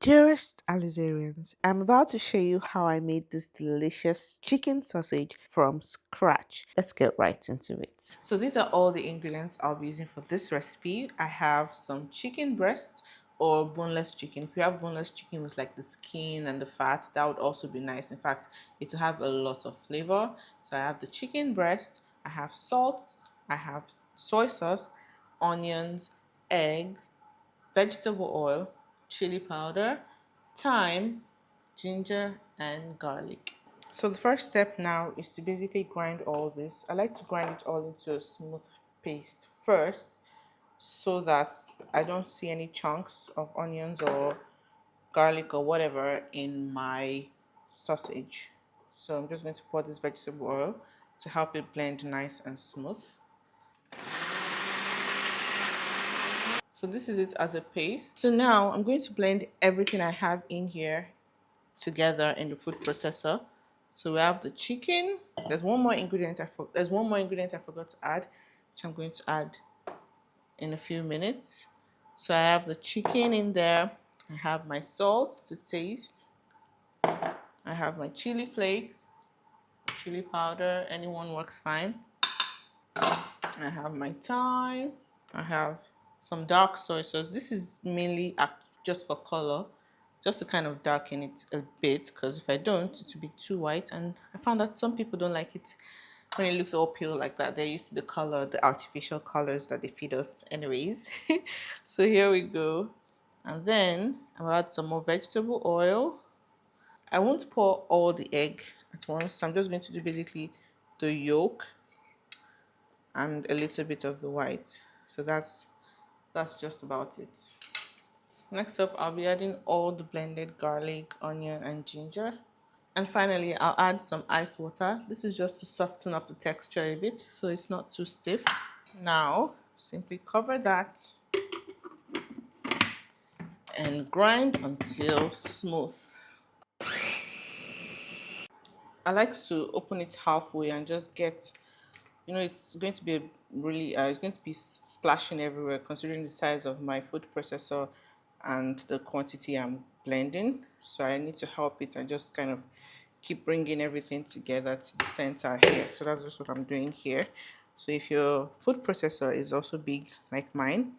Dearest Alizarians, I'm about to show you how I made this delicious chicken sausage from scratch. Let's get right into it. So these are all the ingredients I'll be using for this recipe. I have some chicken breast or boneless chicken. If you have boneless chicken with like the skin and the fat, that would also be nice. In fact, it will have a lot of flavor. So I have the chicken breast, I have salt, I have soy sauce, onions, egg, vegetable oil, chili powder, thyme, ginger, and garlic. So the first step now is to basically grind all this. I like to grind it all into a smooth paste first so that I don't see any chunks of onions or garlic or whatever in my sausage. So I'm just going to pour this vegetable oil to help it blend nice and smooth. So this is it as a paste. So now I'm going to blend everything I have in here together in the food processor. So we have the chicken. There's one more ingredient I forgot to add, which I'm going to add in a few minutes. So I have the chicken in there. I have my salt to taste. I have my chili flakes, chili powder, anyone works fine. I have my thyme. I have some dark soy sauce. This is mainly just for color, just to kind of darken it a bit, because if I don't, it will be too white. And I found that some people don't like it when it looks all pale like that. They're used to the color, the artificial colors that they feed us anyways. So here we go. And then I'll add some more vegetable oil. I won't pour all the egg at once. So I'm just going to do basically the yolk and a little bit of the white. So that's just about it. Next up, I'll be adding all the blended garlic, onion, and ginger. And finally, I'll add some ice water. This is just to soften up the texture a bit so it's not too stiff. Now, simply cover that and grind until smooth. I like to open it halfway and just get, it's going to be it's going to be splashing everywhere considering the size of my food processor and the quantity I'm blending. So I need to help it and just kind of keep bringing everything together to the center here. So that's just what I'm doing here. So if your food processor is also big like mine,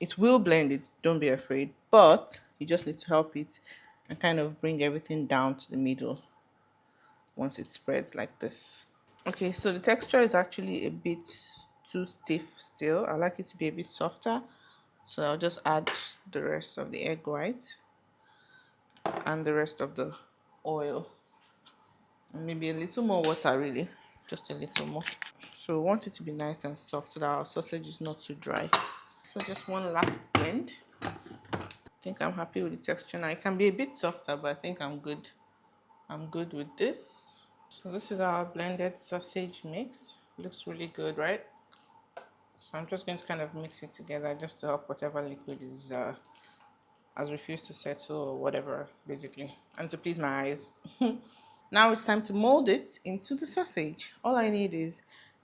it will blend it, don't be afraid, but you just need to help it and kind of bring everything down to the middle once it spreads like this. Okay, so the texture is actually a bit too stiff still. I like it to be a bit softer. So I'll just add the rest of the egg white and the rest of the oil. And maybe a little more water, really. Just a little more. So we want it to be nice and soft so that our sausage is not too dry. So just one last blend. I think I'm happy with the texture now. It can be a bit softer, but I think I'm good. I'm good with this. So this is our blended sausage mix. Looks really good, right? So I'm just going to kind of mix it together just to help whatever liquid is has refused to settle or whatever, basically, and to please my eyes. Now it's time to mold it into the sausage. All I need is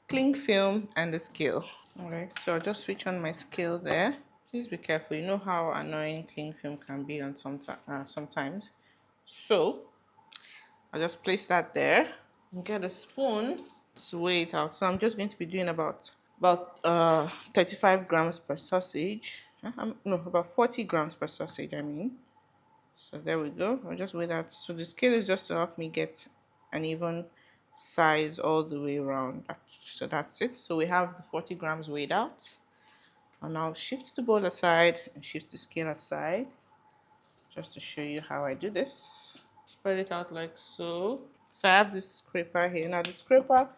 cling film and a scale. Alright, so I'll just switch on my scale there. Please be careful. You know how annoying cling film can be on sometimes. So I'll just place that there and get a spoon to weigh it out. So I'm just going to be doing about 35 grams per sausage. No, about 40 grams per sausage, I mean. So there we go. I'll just weigh that. So the scale is just to help me get an even size all the way around. So that's it. So we have the 40 grams weighed out. I'll now shift the bowl aside and shift the scale aside just to show you how I do this. Spread it out like so. So I have this scraper here. Now the scraper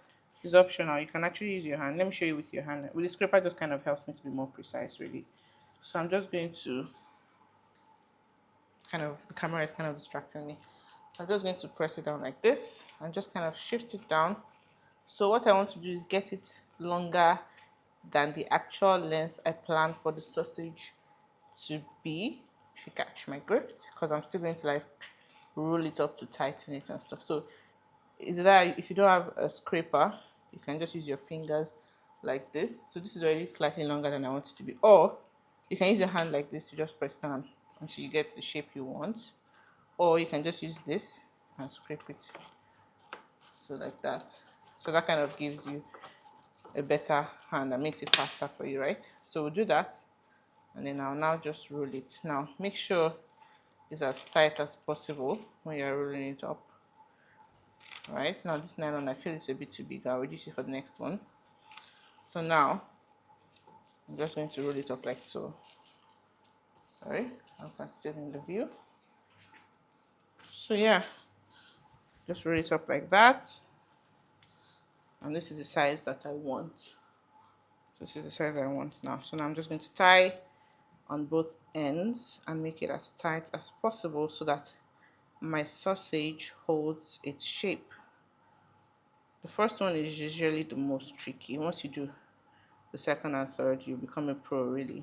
is optional. You can actually use your hand. Let me show you with your hand. With the scraper, just kind of helps me to be more precise, really. So I'm just going to the camera is kind of distracting me. So I'm just going to press it down like this and just kind of shift it down. So what I want to do is get it longer than the actual length I planned for the sausage to be, if you catch my drift, because I'm still going to like roll it up to tighten it and stuff. So is that if you don't have a scraper, you can just use your fingers like this. So this is already slightly longer than I want it to be, or you can use your hand like this to just press down until you get the shape you want. Or you can just use this and scrape it, so like that. So that kind of gives you a better hand and makes it faster for you, right? So we'll do that, and then I'll now just roll it. Now make sure it's as tight as possible when you're rolling it up. Right, now this nylon, I feel it's a bit too big. I'll reduce it for the next one. So now I'm just going to roll it up like so. Sorry, I'm still in the view. So yeah, just roll it up like that. And this is the size that I want. So this is the size I want now. So now I'm just going to tie on both ends and make it as tight as possible so that my sausage holds its shape. The first one is usually the most tricky. Once you do the second and third, you become a pro, really.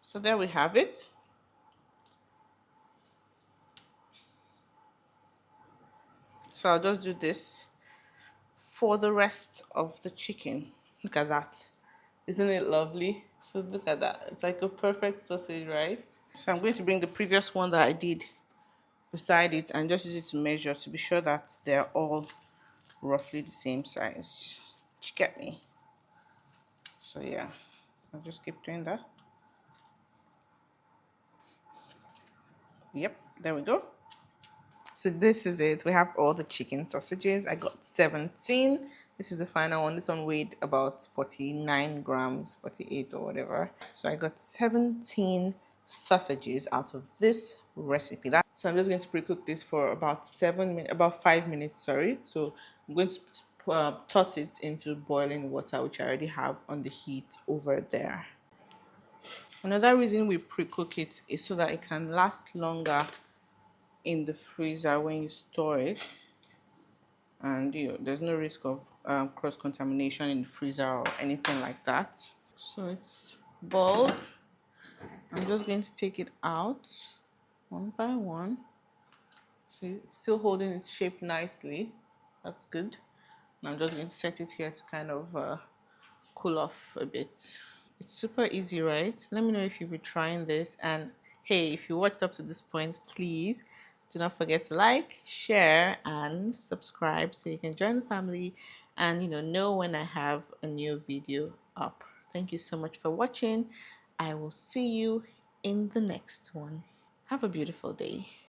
So there we have it. So I'll just do this for the rest of the chicken. Look at that. Isn't it lovely? So look at that. It's like a perfect sausage, right? So I'm going to bring the previous one that I did beside it and just use it to measure to be sure that they're all roughly the same size. Did you get me? So yeah, I'll just keep doing that. Yep, there we go. So this is it. We have all the chicken sausages. I got 17. This is the final one. This one weighed about 49 grams, 48 or whatever. So I got 17 sausages out of this recipe. So I'm just going to pre-cook this for about 5 minutes, sorry. So I'm going to toss it into boiling water, which I already have on the heat over there. Another reason we pre-cook it is so that it can last longer in the freezer when you store it, and there's no risk of cross-contamination in the freezer or anything like that. So it's boiled. I'm just going to take it out one by one. See, it's still holding its shape nicely. That's good. And I'm just going to set it here to kind of cool off a bit. It's super easy, right? Let me know if you'll be trying this. And hey, if you watched up to this point, please do not forget to like, share, and subscribe so you can join the family and know when I have a new video up. Thank you so much for watching. I will see you in the next one. Have a beautiful day.